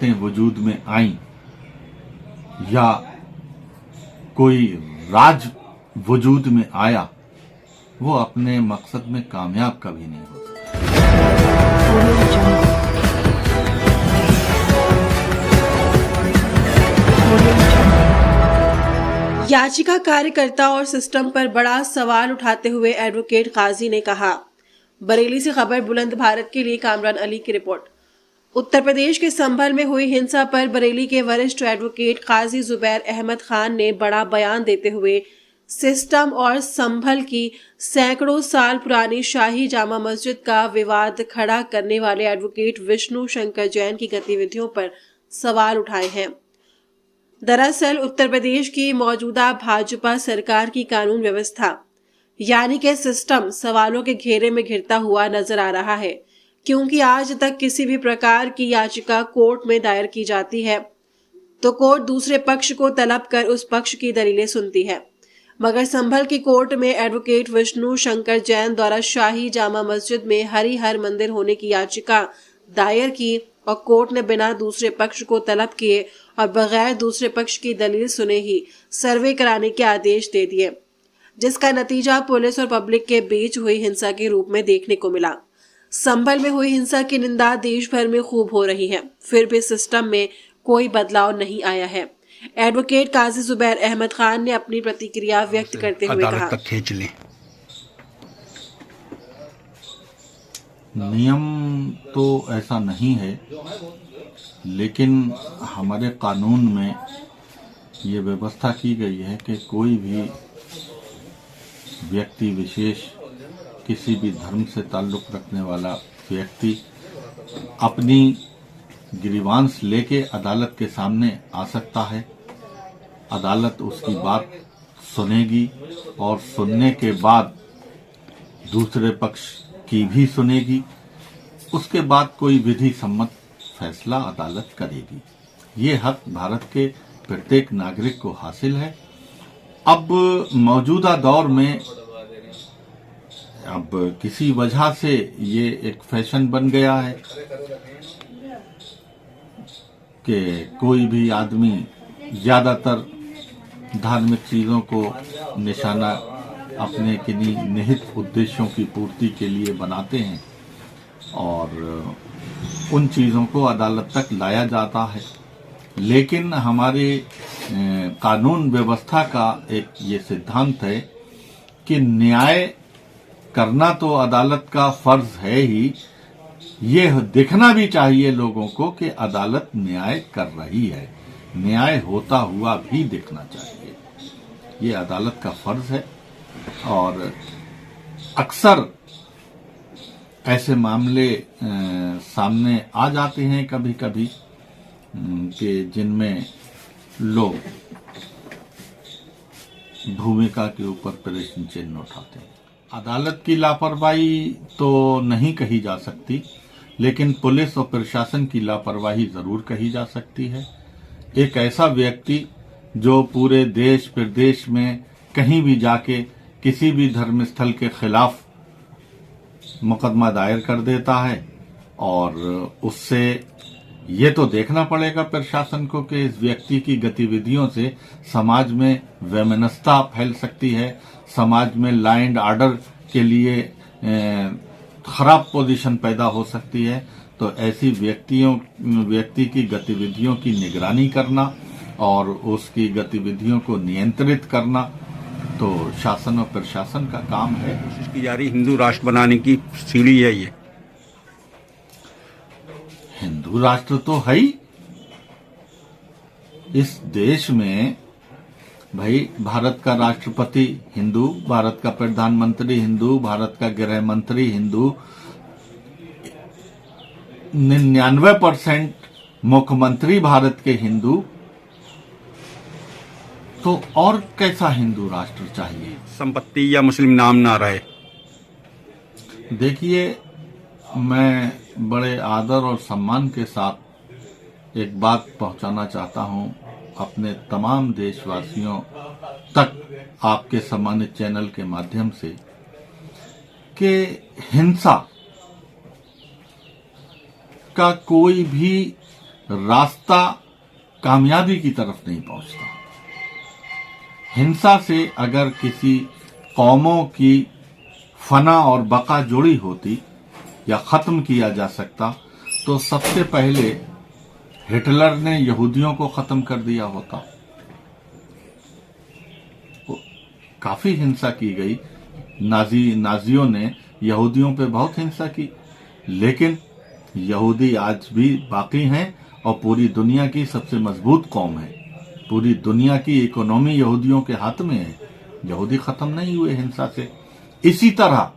अदालतें वजूद में आईं या कोई राज वजूद में आया, वो अपने मकसद में कामयाब कभी नहीं हो सकता। याचिका कार्यकर्ता और सिस्टम पर बड़ा सवाल उठाते हुए एडवोकेट काजी ने कहा। बरेली से खबर बुलंद भारत के लिए कामरान अली की रिपोर्ट। उत्तर प्रदेश के संभल में हुई हिंसा पर बरेली के वरिष्ठ एडवोकेट काजी जुबैर अहमद खान ने बड़ा बयान देते हुए सिस्टम और संभल की सैकड़ों साल पुरानी शाही जामा मस्जिद का विवाद खड़ा करने वाले एडवोकेट विष्णु शंकर जैन की गतिविधियों पर सवाल उठाए हैं। दरअसल उत्तर प्रदेश की मौजूदा भाजपा सरकार की कानून व्यवस्था यानी कि सिस्टम सवालों के घेरे में घिरता हुआ नजर आ रहा है, क्योंकि आज तक किसी भी प्रकार की याचिका कोर्ट में दायर की जाती है तो कोर्ट दूसरे पक्ष को तलब कर उस पक्ष की दलीलें सुनती है। मगर संभल की कोर्ट में एडवोकेट विष्णु शंकर जैन द्वारा शाही जामा मस्जिद में हरिहर मंदिर होने की याचिका दायर की और कोर्ट ने बिना दूसरे पक्ष को तलब किए और बगैर दूसरे पक्ष की दलील सुने ही सर्वे कराने के आदेश दे दिए, जिसका नतीजा पुलिस और पब्लिक के बीच हुई हिंसा के रूप में देखने को मिला। संभल में हुई हिंसा की निंदा देश भर में खूब हो रही है, फिर भी सिस्टम में कोई बदलाव नहीं आया है। एडवोकेट काजी जुबैर अहमद खान ने अपनी प्रतिक्रिया व्यक्त करते हुए कहा, खींच ले। नियम तो ऐसा नहीं है, लेकिन हमारे कानून में ये व्यवस्था की गई है कि कोई भी व्यक्ति विशेष, किसी भी धर्म से ताल्लुक रखने वाला व्यक्ति अपनी ग्रीवांस लेके अदालत के सामने आ सकता है। अदालत उसकी बात सुनेगी और सुनने के बाद दूसरे पक्ष की भी सुनेगी। उसके बाद कोई विधि सम्मत फैसला अदालत करेगी। ये हक भारत के प्रत्येक नागरिक को हासिल है। अब मौजूदा दौर में अब किसी वजह से ये एक फैशन बन गया है कि कोई भी आदमी ज्यादातर धार्मिक चीजों को निशाना अपने किन्हीं निहित उद्देश्यों की पूर्ति के लिए बनाते हैं और उन चीजों को अदालत तक लाया जाता है। लेकिन हमारे कानून व्यवस्था का एक ये सिद्धांत है कि न्याय करना तो अदालत का फर्ज है ही, ये दिखना भी चाहिए लोगों को कि अदालत न्याय कर रही है। न्याय होता हुआ भी दिखना चाहिए, ये अदालत का फर्ज है। और अक्सर ऐसे मामले सामने आ जाते हैं कभी कभी कि जिनमें लोग भूमिका के ऊपर प्रश्न चिन्ह उठाते हैं। अदालत की लापरवाही तो नहीं कही जा सकती, लेकिन पुलिस और प्रशासन की लापरवाही जरूर कही जा सकती है। एक ऐसा व्यक्ति जो पूरे देश प्रदेश में कहीं भी जाके किसी भी धर्म स्थल के खिलाफ मुकदमा दायर कर देता है और उससे ये तो देखना पड़ेगा प्रशासन को कि इस व्यक्ति की गतिविधियों से समाज में वैमनस्यता फैल सकती है, समाज में लॉ एंड ऑर्डर के लिए खराब पोजीशन पैदा हो सकती है। तो ऐसी व्यक्ति की गतिविधियों की निगरानी करना और उसकी गतिविधियों को नियंत्रित करना तो शासन और प्रशासन का काम है। कोशिश की जा रही हिंदू राष्ट्र बनाने की सीढ़ी है ये। हिंदू राष्ट्र तो है ही। इस देश में भाई भारत का राष्ट्रपति हिंदू, भारत का प्रधानमंत्री हिंदू, भारत का गृह मंत्री हिंदू, 99% मुख्यमंत्री भारत के हिंदू, तो और कैसा हिंदू राष्ट्र चाहिए? संपत्ति या मुस्लिम नाम ना रहे। देखिए, मैं बड़े आदर और सम्मान के साथ एक बात पहुंचाना चाहता हूं अपने तमाम देशवासियों तक आपके सम्मानित चैनल के माध्यम से कि हिंसा का कोई भी रास्ता कामयाबी की तरफ नहीं पहुंचता। हिंसा से अगर किसी कौमों की फना और बका जुड़ी होती या खत्म किया जा सकता तो सबसे पहले हिटलर ने यहूदियों को खत्म कर दिया होता। काफी हिंसा की गई, नाजियों ने यहूदियों पे बहुत हिंसा की, लेकिन यहूदी आज भी बाकी हैं और पूरी दुनिया की सबसे मजबूत कौम है। पूरी दुनिया की इकोनॉमी यहूदियों के हाथ में है। यहूदी खत्म नहीं हुए हिंसा से। इसी तरह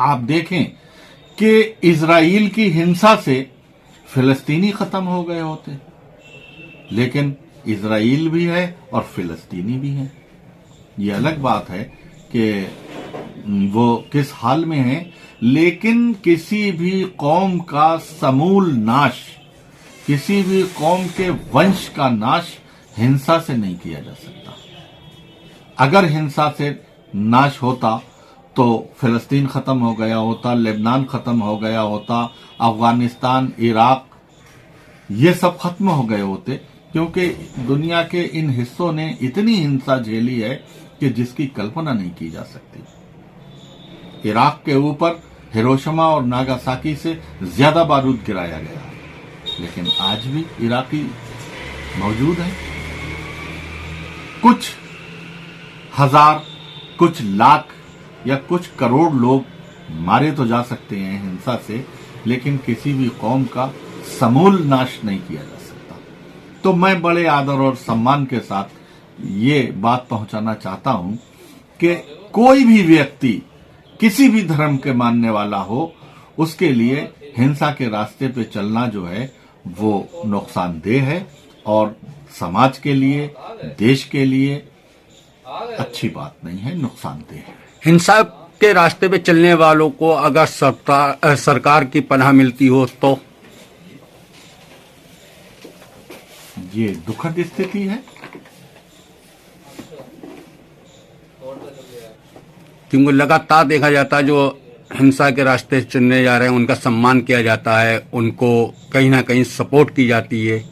आप देखें कि इजराइल की हिंसा से फिलिस्तीनी खत्म हो गए होते, लेकिन इजराइल भी है और फिलिस्तीनी भी है। ये अलग बात है कि वो किस हाल में है, लेकिन किसी भी कौम का समूल नाश, किसी भी कौम के वंश का नाश हिंसा से नहीं किया जा सकता। अगर हिंसा से नाश होता तो फिलिस्तीन खत्म हो गया होता, लेबनान खत्म हो गया होता, अफगानिस्तान, इराक, ये सब खत्म हो गए होते, क्योंकि दुनिया के इन हिस्सों ने इतनी हिंसा झेली है कि जिसकी कल्पना नहीं की जा सकती। इराक के ऊपर हिरोशिमा और नागासाकी से ज्यादा बारूद गिराया गया, लेकिन आज भी इराकी मौजूद हैं। कुछ हजार, कुछ लाख या कुछ करोड़ लोग मारे तो जा सकते हैं हिंसा से, लेकिन किसी भी कौम का समूल नाश नहीं किया जा सकता। तो मैं बड़े आदर और सम्मान के साथ ये बात पहुंचाना चाहता हूं कि कोई भी व्यक्ति किसी भी धर्म के मानने वाला हो, उसके लिए हिंसा के रास्ते पे चलना जो है वो नुकसानदेह है और समाज के लिए, देश के लिए अच्छी बात नहीं है, नुकसानदेह है। हिंसा के रास्ते पे चलने वालों को अगर सरकार की पनाह मिलती हो तो ये दुखद स्थिति है। क्योंकि लगातार देखा जाता है जो हिंसा के रास्ते चलने जा रहे हैं उनका सम्मान किया जाता है, उनको कहीं ना कहीं सपोर्ट की जाती है।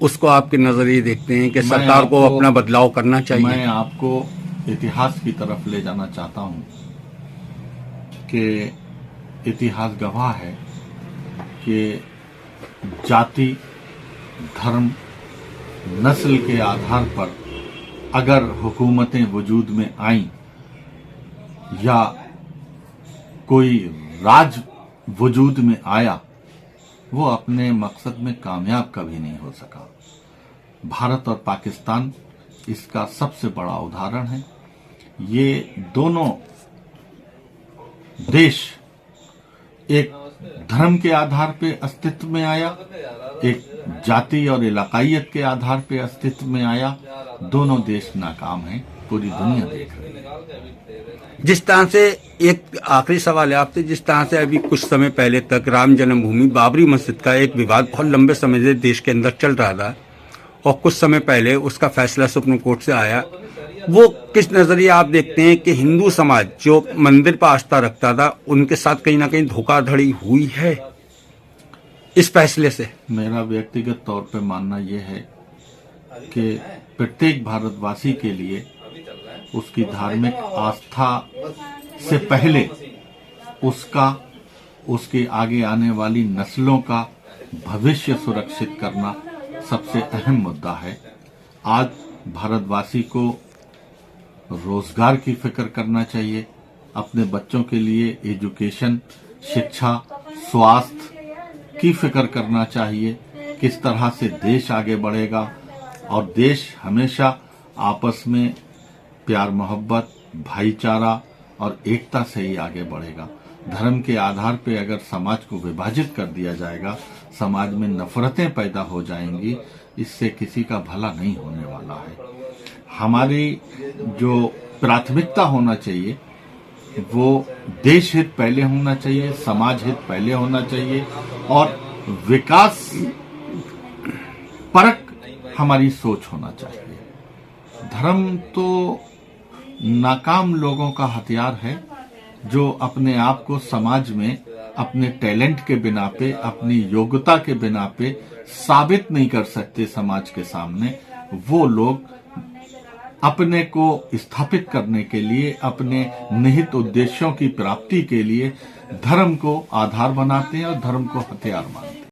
उसको आपके नजरिए देखते हैं कि सरकार को अपना बदलाव करना चाहिए। मैं आपको इतिहास की तरफ ले जाना चाहता हूं कि इतिहास गवाह है कि जाति, धर्म, नस्ल के आधार पर अगर हुकूमतें वजूद में आईं या कोई राज वजूद में आया, वो अपने मकसद में कामयाब कभी नहीं हो सका। भारत और पाकिस्तान इसका सबसे बड़ा उदाहरण है। ये दोनों देश एक धर्म के आधार पे अस्तित्व में आया, एक जाति और इलाकाइयत के आधार पे अस्तित्व में आया। दोनों देश नाकाम हैं, पूरी दुनिया देख रही है। जिस तरह से, एक आखिरी सवाल है आपसे, जिस तरह से अभी कुछ समय पहले तक राम जन्मभूमि बाबरी मस्जिद का एक विवाद बहुत लंबे समय से देश के अंदर चल रहा था और कुछ समय पहले उसका फैसला सुप्रीम कोर्ट से आया, वो किस नजरिए आप देखते हैं कि हिंदू समाज जो मंदिर पर आस्था रखता था उनके साथ कहीं ना कहीं धोखाधड़ी हुई है इस फैसले से? मेरा व्यक्तिगत तौर पे मानना यह है कि प्रत्येक भारतवासी के लिए उसकी धार्मिक आस्था से पहले उसके आगे आने वाली नस्लों का भविष्य सुरक्षित करना सबसे अहम मुद्दा है। आज भारतवासी को रोजगार की फिक्र करना चाहिए, अपने बच्चों के लिए एजुकेशन, शिक्षा, स्वास्थ्य की फिक्र करना चाहिए, किस तरह से देश आगे बढ़ेगा और देश हमेशा आपस में प्यार, मोहब्बत, भाईचारा और एकता से ही आगे बढ़ेगा। धर्म के आधार पे अगर समाज को विभाजित कर दिया जाएगा, समाज में नफरतें पैदा हो जाएंगी, इससे किसी का भला नहीं होने वाला है। हमारी जो प्राथमिकता होना चाहिए वो देश हित पहले होना चाहिए, समाज हित पहले होना चाहिए और विकास परक हमारी सोच होना चाहिए। धर्म तो नाकाम लोगों का हथियार है जो अपने आप को समाज में अपने टैलेंट के बिना पे, अपनी योग्यता के बिना पे साबित नहीं कर सकते समाज के सामने, वो लोग अपने को स्थापित करने के लिए, अपने निहित उद्देश्यों की प्राप्ति के लिए धर्म को आधार बनाते हैं और धर्म को हथियार मानते हैं।